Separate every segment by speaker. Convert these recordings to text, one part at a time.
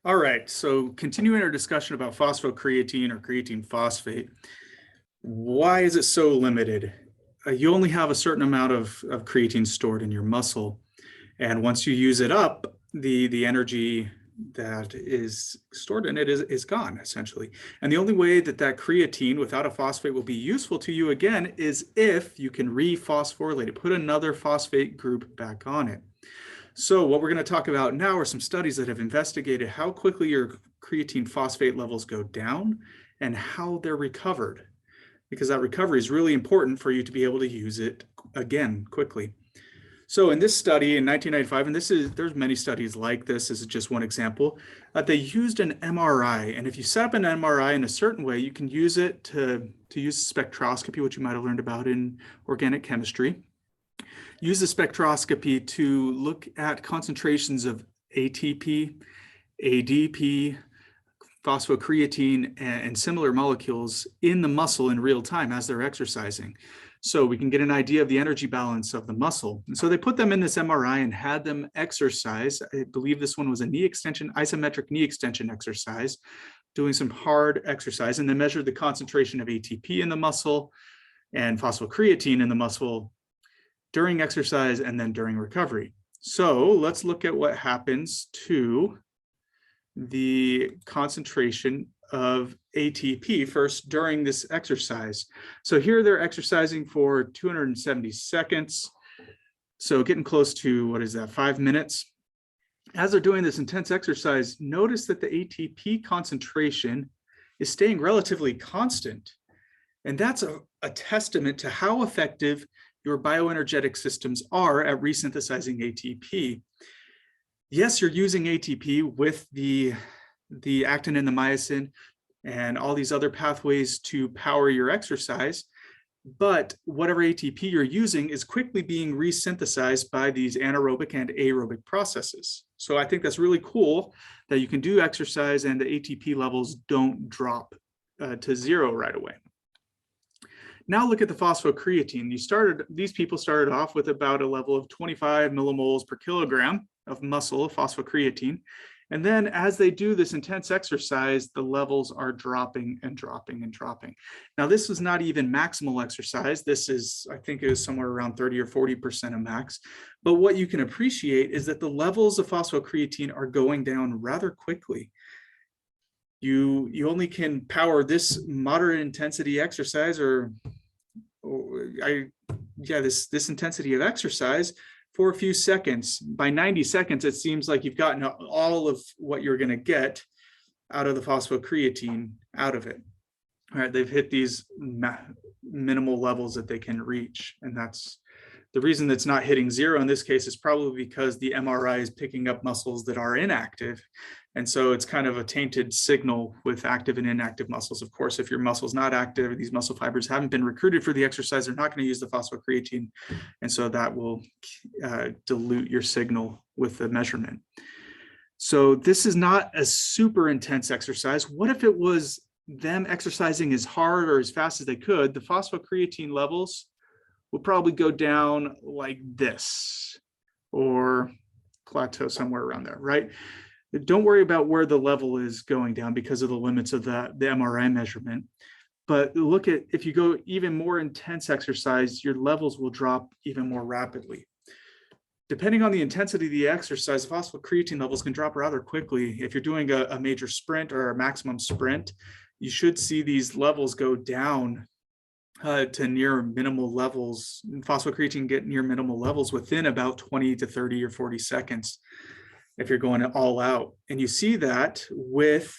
Speaker 1: All right, so continuing our discussion about phosphocreatine or creatine phosphate, why is it so limited? You only have a certain amount of creatine stored in your muscle. And once you use it up, the energy that is stored in it is gone, essentially. And the only way that creatine without a phosphate will be useful to you again is if you can rephosphorylate it, put another phosphate group back on it. So what we're going to talk about now are some studies that have investigated how quickly your creatine phosphate levels go down and how they're recovered, because that recovery is really important for you to be able to use it again quickly. So in this study in 1995, and there's many studies like this is just one example, they used an MRI. And if you set up an MRI in a certain way, you can use it to use spectroscopy, which you might have learned about in organic chemistry. Use the spectroscopy to look at concentrations of ATP, ADP, phosphocreatine, and similar molecules in the muscle in real time as they're exercising. So we can get an idea of the energy balance of the muscle. And so they put them in this MRI and had them exercise. I believe this one was a knee extension, isometric knee extension exercise, doing some hard exercise, and then measured the concentration of ATP in the muscle and phosphocreatine in the muscle during exercise and then during recovery. So let's look at what happens to the concentration of ATP first during this exercise. So here they're exercising for 270 seconds. So getting close to, 5 minutes. As they're doing this intense exercise, notice that the ATP concentration is staying relatively constant. And that's a testament to how effective your bioenergetic systems are at resynthesizing ATP. Yes, you're using ATP with the actin and the myosin and all these other pathways to power your exercise, but whatever ATP you're using is quickly being resynthesized by these anaerobic and aerobic processes. So I think that's really cool that you can do exercise and the ATP levels don't drop to zero right away. Now look at the phosphocreatine. These people started off with about a level of 25 millimoles per kilogram of muscle of phosphocreatine. And then as they do this intense exercise, the levels are dropping and dropping and dropping. Now, this is not even maximal exercise. This is, I think it was somewhere around 30 or 40% of max. But what you can appreciate is that the levels of phosphocreatine are going down rather quickly. You only can power this moderate intensity exercise this intensity of exercise for a few seconds. By 90 seconds, it seems like you've gotten all of what you're going to get out of the phosphocreatine out of it. All right, they've hit these minimal levels that they can reach. And that's the reason that's not hitting zero in this case is probably because the MRI is picking up muscles that are inactive. And so it's kind of a tainted signal with active and inactive muscles. Of course, if your muscle's not active, these muscle fibers haven't been recruited for the exercise, they're not going to use the phosphocreatine. And so that will dilute your signal with the measurement. So this is not a super intense exercise. What if it was them exercising as hard or as fast as they could? The phosphocreatine levels will probably go down like this or plateau somewhere around there, right? Don't worry about where the level is going down because of the limits of the MRI measurement. But look at, if you go even more intense exercise, your levels will drop even more rapidly. Depending on the intensity of the exercise, phosphocreatine levels can drop rather quickly. If you're doing a major sprint or a maximum sprint, you should see these levels go down to near minimal levels. Phosphocreatine get near minimal levels within about 20 to 30 or 40 seconds if you're going all out. And you see that with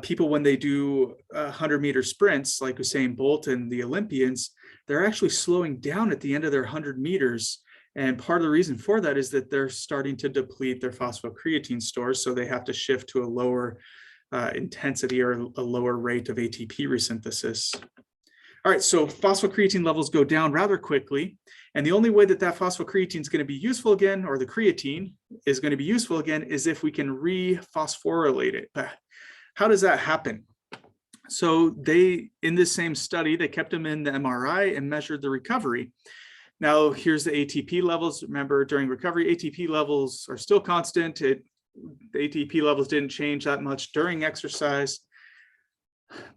Speaker 1: people when they do 100-meter sprints, like Usain Bolt and the Olympians, they're actually slowing down at the end of their 100 meters. And part of the reason for that is that they're starting to deplete their phosphocreatine stores. So they have to shift to a lower intensity or a lower rate of ATP resynthesis. All right, so phosphocreatine levels go down rather quickly. And the only way that phosphocreatine is going to be useful again, or the creatine is going to be useful again, is if we can rephosphorylate it. But how does that happen? So in this same study, they kept them in the MRI and measured the recovery. Now, here's the ATP levels. Remember, during recovery, ATP levels are still constant. The ATP levels didn't change that much during exercise.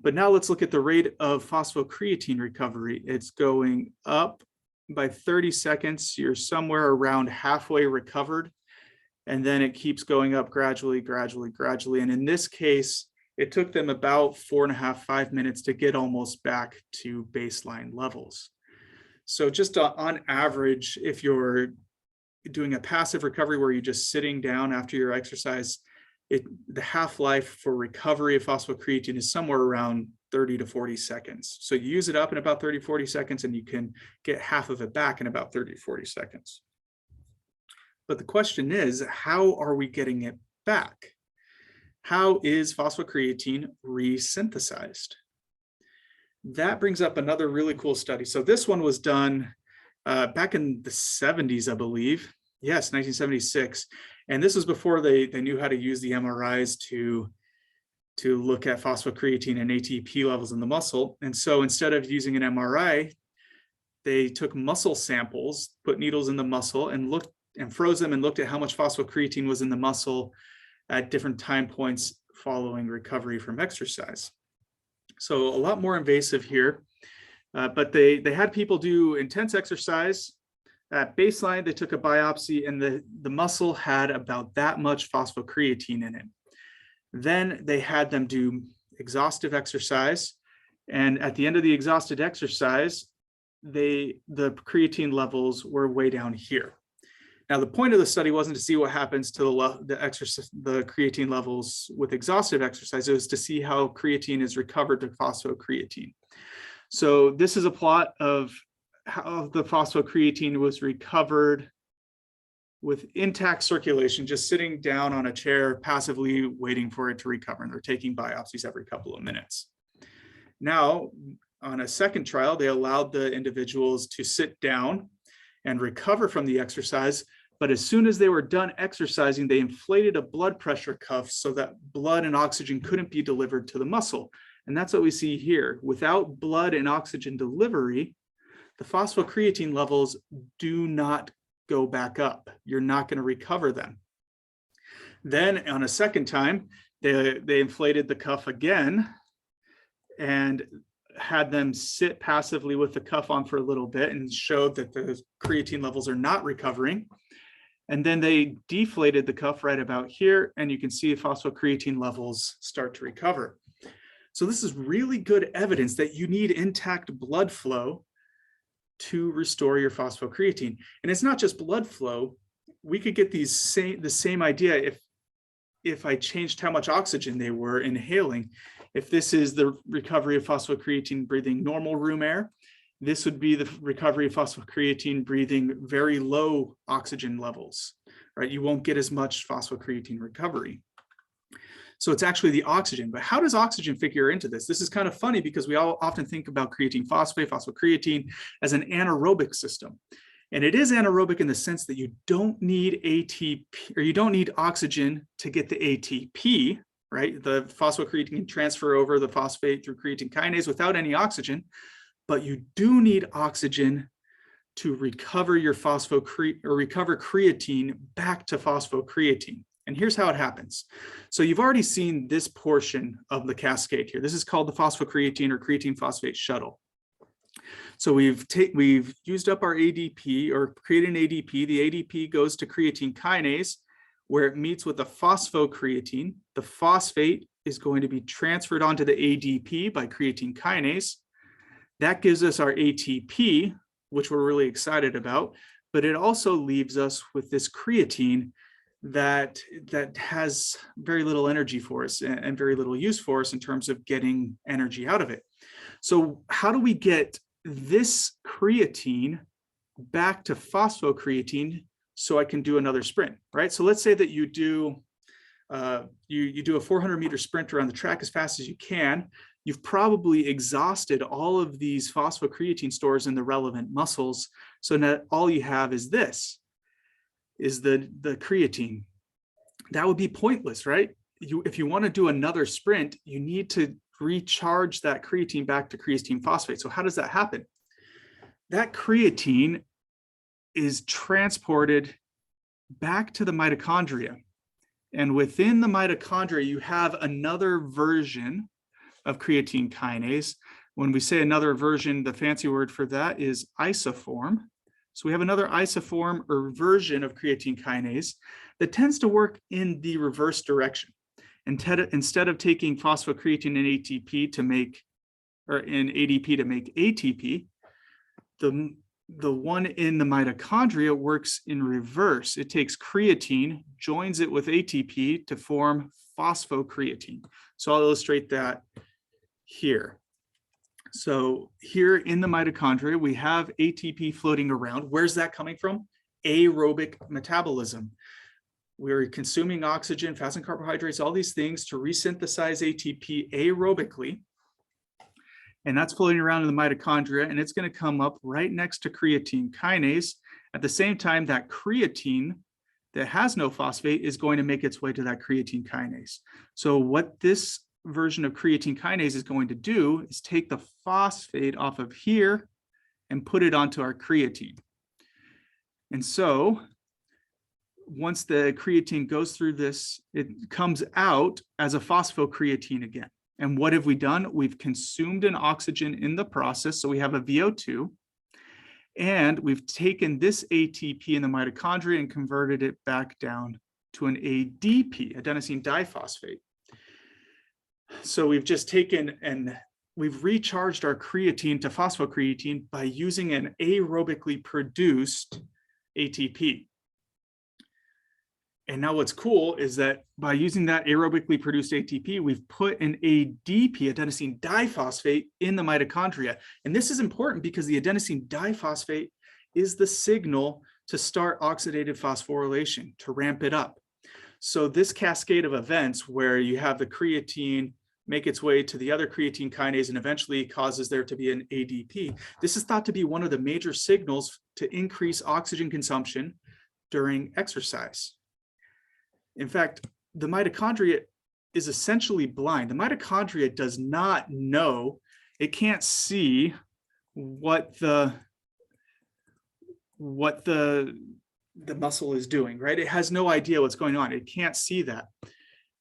Speaker 1: But now let's look at the rate of phosphocreatine recovery. It's going up by 30 seconds. You're somewhere around halfway recovered. And then it keeps going up gradually, gradually, gradually. And in this case, it took them about 4.5, 5 minutes to get almost back to baseline levels. So just on average, if you're doing a passive recovery where you're just sitting down after your exercise, the half-life for recovery of phosphocreatine is somewhere around 30 to 40 seconds. So you use it up in about 30, 40 seconds, and you can get half of it back in about 30 to 40 seconds. But the question is, how are we getting it back? How is phosphocreatine resynthesized? That brings up another really cool study. So this one was done back in the 70s, I believe. Yes, 1976. And this was before they knew how to use the MRIs to look at phosphocreatine and ATP levels in the muscle. And so instead of using an MRI, they took muscle samples, put needles in the muscle, and froze them and looked at how much phosphocreatine was in the muscle at different time points following recovery from exercise. So a lot more invasive here, but they had people do intense exercise. At baseline, they took a biopsy, and the muscle had about that much phosphocreatine in it. Then they had them do exhaustive exercise, and at the end of the exhausted exercise, the creatine levels were way down here. Now, the point of the study wasn't to see what happens to the creatine levels with exhaustive exercise. It was to see how creatine is recovered to phosphocreatine. So this is a plot of how the phosphocreatine was recovered with intact circulation, just sitting down on a chair, passively waiting for it to recover. And they're taking biopsies every couple of minutes. Now, on a second trial, they allowed the individuals to sit down and recover from the exercise. But as soon as they were done exercising, they inflated a blood pressure cuff so that blood and oxygen couldn't be delivered to the muscle. And that's what we see here. Without blood and oxygen delivery, the phosphocreatine levels do not go back up. You're not going to recover them. Then on a second time, they inflated the cuff again and had them sit passively with the cuff on for a little bit and showed that the creatine levels are not recovering. And then they deflated the cuff right about here, and you can see phosphocreatine levels start to recover. So this is really good evidence that you need intact blood flow to restore your phosphocreatine. And it's not just blood flow. We could get the same idea if I changed how much oxygen they were inhaling. If this is the recovery of phosphocreatine breathing normal room air, this would be the recovery of phosphocreatine breathing very low oxygen levels, right? You won't get as much phosphocreatine recovery. So it's actually the oxygen. But how does oxygen figure into this? This is kind of funny because we all often think about creatine phosphate, phosphocreatine as an anaerobic system. And it is anaerobic in the sense that you don't need ATP, or you don't need oxygen to get the ATP, right? The phosphocreatine can transfer over the phosphate through creatine kinase without any oxygen, but you do need oxygen to recover your recover creatine back to phosphocreatine. And here's how it happens. So you've already seen this portion of the cascade here. This is called the phosphocreatine or creatine phosphate shuttle. So we've used up our ADP or created an ADP. The ADP goes to creatine kinase where it meets with the phosphocreatine. The phosphate is going to be transferred onto the ADP by creatine kinase. That gives us our ATP, which we're really excited about, but it also leaves us with this creatine that has very little energy for us and very little use for us in terms of getting energy out of it. So how do we get this creatine back to phosphocreatine so I can do another sprint, right? So let's say that you do you do a 400-meter sprint around the track as fast as you can. You've probably exhausted all of these phosphocreatine stores in the relevant muscles. So now all you have is this, is the creatine. That would be pointless, right? If you want to do another sprint, you need to recharge that creatine back to creatine phosphate. So how does that happen? That creatine is transported back to the mitochondria. And within the mitochondria, you have another version of creatine kinase. When we say another version, the fancy word for that is isoform. So we have another isoform or version of creatine kinase that tends to work in the reverse direction. Instead of taking phosphocreatine and ATP to make, or in ADP to make ATP, the one in the mitochondria works in reverse. It takes creatine, joins it with ATP to form phosphocreatine. So I'll illustrate that here. So here in the mitochondria, we have ATP floating around. Where's that coming from? Aerobic metabolism. We're consuming oxygen, fats and carbohydrates, all these things to resynthesize ATP aerobically. And that's floating around in the mitochondria, and it's going to come up right next to creatine kinase. At the same time, that creatine that has no phosphate is going to make its way to that creatine kinase. So what this version of creatine kinase is going to do is take the phosphate off of here and put it onto our creatine. And so once the creatine goes through this, it comes out as a phosphocreatine again. And what have we done? We've consumed an oxygen in the process, so we have a VO2, and we've taken this ATP in the mitochondria and converted it back down to an ADP, adenosine diphosphate. So we've just taken and we've recharged our creatine to phosphocreatine by using an aerobically produced ATP. And now what's cool is that by using that aerobically produced ATP, we've put an ADP, adenosine diphosphate, in the mitochondria. And this is important because the adenosine diphosphate is the signal to start oxidative phosphorylation, to ramp it up. So this cascade of events where you have the creatine make its way to the other creatine kinase and eventually causes there to be an ADP, this is thought to be one of the major signals to increase oxygen consumption during exercise. In fact, the mitochondria is essentially blind. The mitochondria does not know, it can't see what the muscle is doing, right? It has no idea what's going on. It can't see that.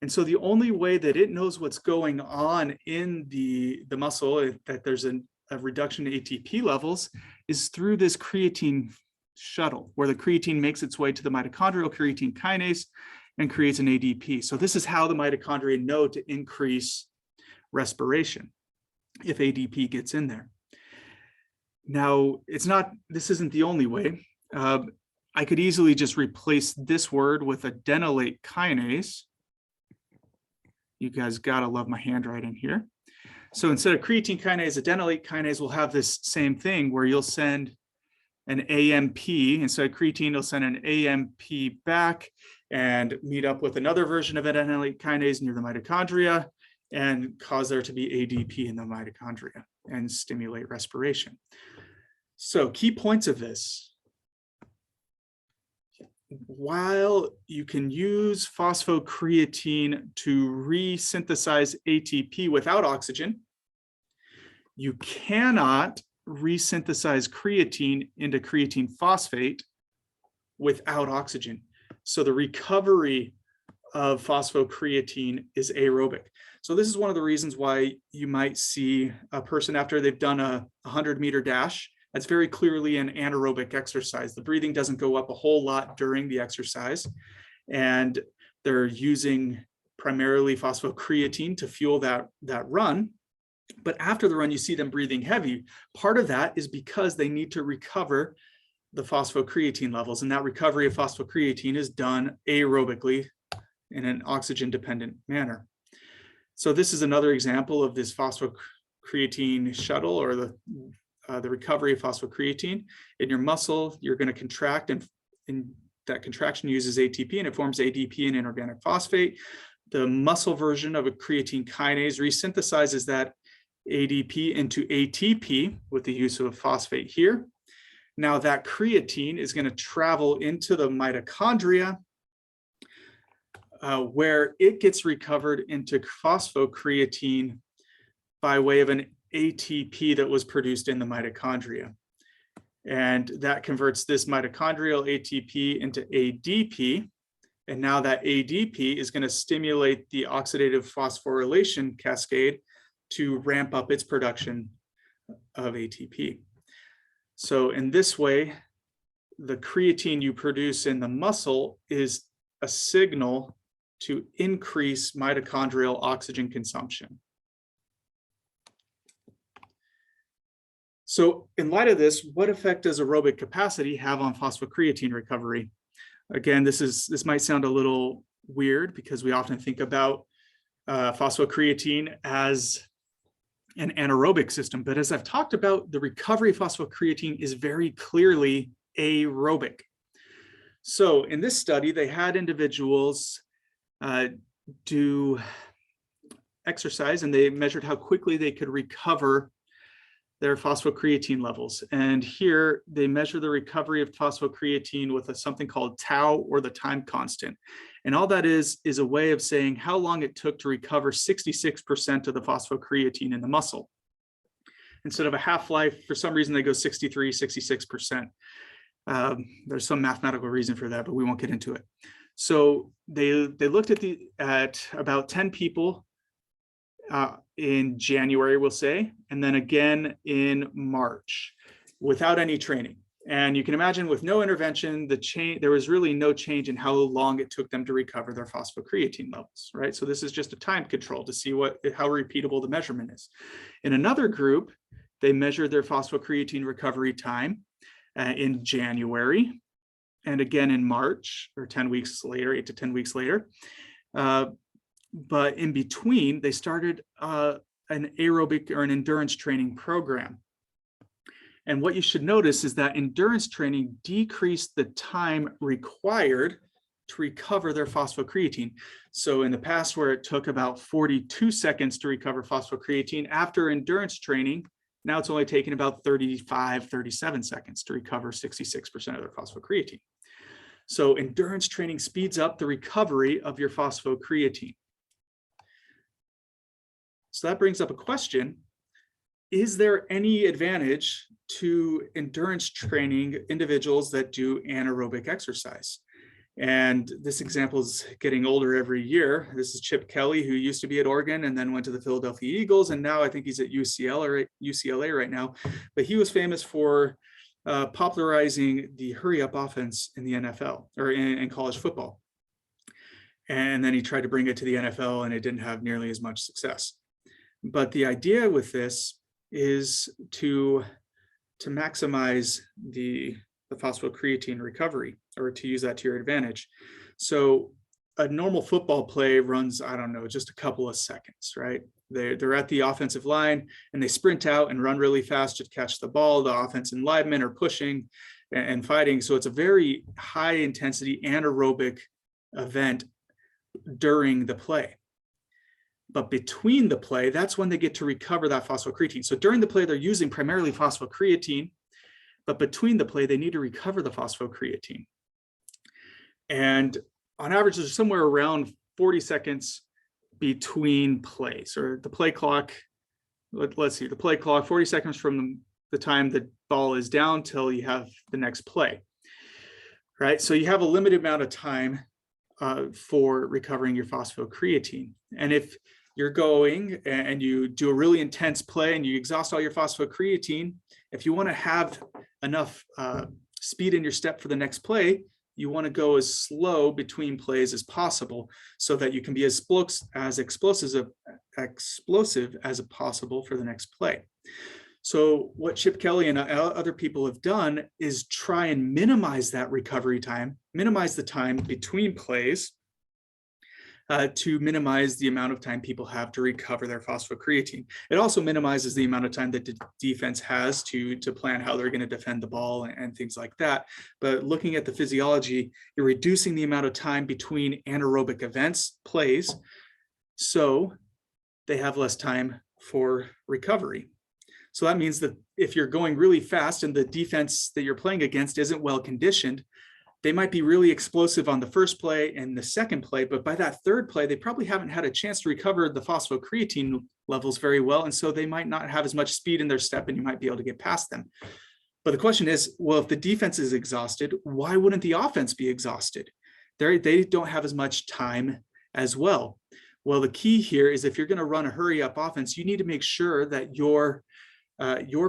Speaker 1: And so the only way that it knows what's going on in the muscle, that there's a reduction in ATP levels, is through this creatine shuttle, where the creatine makes its way to the mitochondrial creatine kinase and creates an ADP. So this is how the mitochondria know to increase respiration if ADP gets in there. Now, this isn't the only way. I could easily just replace this word with adenylate kinase. You guys gotta love my handwriting here. So instead of creatine kinase, adenylate kinase will have this same thing where you'll send an AMP, instead of creatine, you'll send an AMP back and meet up with another version of adenylate kinase near the mitochondria and cause there to be ADP in the mitochondria and stimulate respiration. So key points of this: while you can use phosphocreatine to resynthesize ATP without oxygen, you cannot resynthesize creatine into creatine phosphate without oxygen. So the recovery of phosphocreatine is aerobic. So this is one of the reasons why you might see a person after they've done a 100-meter dash. That's very clearly an anaerobic exercise. The breathing doesn't go up a whole lot during the exercise, and they're using primarily phosphocreatine to fuel that run. But after the run, you see them breathing heavy. Part of that is because they need to recover the phosphocreatine levels, and that recovery of phosphocreatine is done aerobically in an oxygen-dependent manner. So this is another example of this phosphocreatine shuttle, or the recovery of phosphocreatine. In your muscle, you're going to contract, and that contraction uses ATP, and it forms ADP and inorganic phosphate. The muscle version of a creatine kinase resynthesizes that ADP into ATP with the use of a phosphate here. Now that creatine is going to travel into the mitochondria, where it gets recovered into phosphocreatine by way of an ATP that was produced in the mitochondria. And that converts this mitochondrial ATP into ADP, And now that ADP is going to stimulate the oxidative phosphorylation cascade to ramp up its production of ATP. So in this way, the creatine you produce in the muscle is a signal to increase mitochondrial oxygen consumption. So in light of this, what effect does aerobic capacity have on phosphocreatine recovery? Again, this might sound a little weird because we often think about phosphocreatine as an anaerobic system, but as I've talked about, the recovery of phosphocreatine is very clearly aerobic. So in this study, they had individuals do exercise, and they measured how quickly they could recover their phosphocreatine levels. And here they measure the recovery of phosphocreatine with something called tau, or the time constant. And all that is a way of saying how long it took to recover 66% of the phosphocreatine in the muscle. Instead of a half-life, for some reason they go 63, 66%. There's some mathematical reason for that, but we won't get into it. So they looked at about 10 people in January, we'll say, and then again in March without any training. And you can imagine with no intervention, there was really no change in how long it took them to recover their phosphocreatine levels, right? So this is just a time control to see how repeatable the measurement is. In another group, they measured their phosphocreatine recovery time in January, and again in March, or 10 weeks later, 8 to 10 weeks later. But in between, they started an aerobic or an endurance training program. And what you should notice is that endurance training decreased the time required to recover their phosphocreatine. So in the past, where it took about 42 seconds to recover phosphocreatine, after endurance training, now it's only taking about 35, 37 seconds to recover 66% of their phosphocreatine. So endurance training speeds up the recovery of your phosphocreatine. So that brings up a question. Is there any advantage to endurance training individuals that do anaerobic exercise? And this example is getting older every year. This is Chip Kelly, who used to be at Oregon and then went to the Philadelphia Eagles. And now I think he's at UCLA right now. But he was famous for popularizing the hurry up offense in the NFL, or in college football. And then he tried to bring it to the NFL, and it didn't have nearly as much success. But the idea with this is to maximize the phosphocreatine recovery, or to use that to your advantage. So a normal football play runs, I don't know, just a couple of seconds, right? They're at the offensive line and they sprint out and run really fast to catch the ball. The offensive linemen are pushing and fighting. So it's a very high intensity anaerobic event during the play. But between the play, that's when they get to recover that phosphocreatine. So during the play, they're using primarily phosphocreatine, but between the play, they need to recover the phosphocreatine. And on average, there's somewhere around 40 seconds between plays, or the play clock. Let's see, the play clock, 40 seconds from the time the ball is down till you have the next play, right? So you have a limited amount of time for recovering your phosphocreatine. And if you're going and you do a really intense play and you exhaust all your phosphocreatine, if you want to have enough speed in your step for the next play, you want to go as slow between plays as possible so that you can be as explosive as possible for the next play. So what Chip Kelly and other people have done is try and minimize that recovery time, minimize the time between plays to minimize the amount of time people have to recover their phosphocreatine. It also minimizes the amount of time that the defense has to plan how they're going to defend the ball and things like that. But looking at the physiology, you're reducing the amount of time between anaerobic events, plays, so they have less time for recovery. So that means that if you're going really fast and the defense that you're playing against isn't well conditioned, they might be really explosive on the first play and the second play, but by that third play, they probably haven't had a chance to recover the phosphocreatine levels very well. And so they might not have as much speed in their step and you might be able to get past them. But the question is, well, if the defense is exhausted, why wouldn't the offense be exhausted? they don't have as much time as well. Well, the key here is if you're going to run a hurry up offense, you need to make sure that your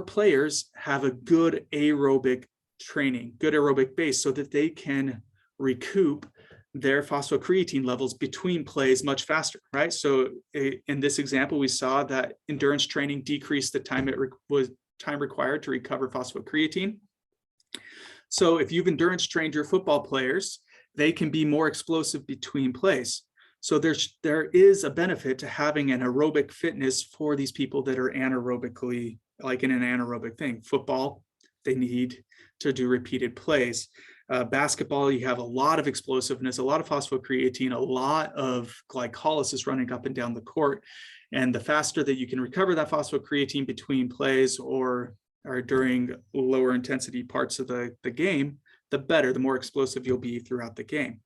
Speaker 1: players have a good aerobic training, good aerobic base, so that they can recoup their phosphocreatine levels between plays much faster, right? So in this example, we saw that endurance training decreased the time time required to recover phosphocreatine. So if you've endurance trained your football players, they can be more explosive between plays. So there is a benefit to having an aerobic fitness for these people that are anaerobically, like in an anaerobic thing. Football, they need to do repeated plays. Basketball, you have a lot of explosiveness, a lot of phosphocreatine, a lot of glycolysis running up and down the court. And the faster that you can recover that phosphocreatine between plays or during lower intensity parts of the game, the better, the more explosive you'll be throughout the game.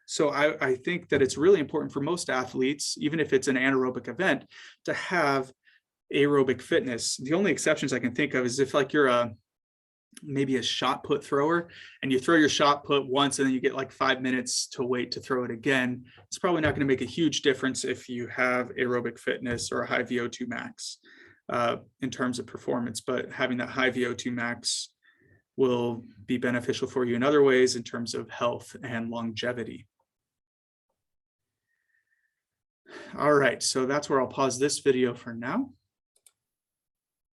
Speaker 1: So I think that it's really important for most athletes, even if it's an anaerobic event, to have aerobic fitness. The only exceptions I can think of is if like you're maybe a shot put thrower and you throw your shot put once and then you get like 5 minutes to wait to throw it again. It's probably not going to make a huge difference if you have aerobic fitness or a high VO2 max in terms of performance, but having that high VO2 max will be beneficial for you in other ways in terms of health and longevity. All right, so that's where I'll pause this video for now.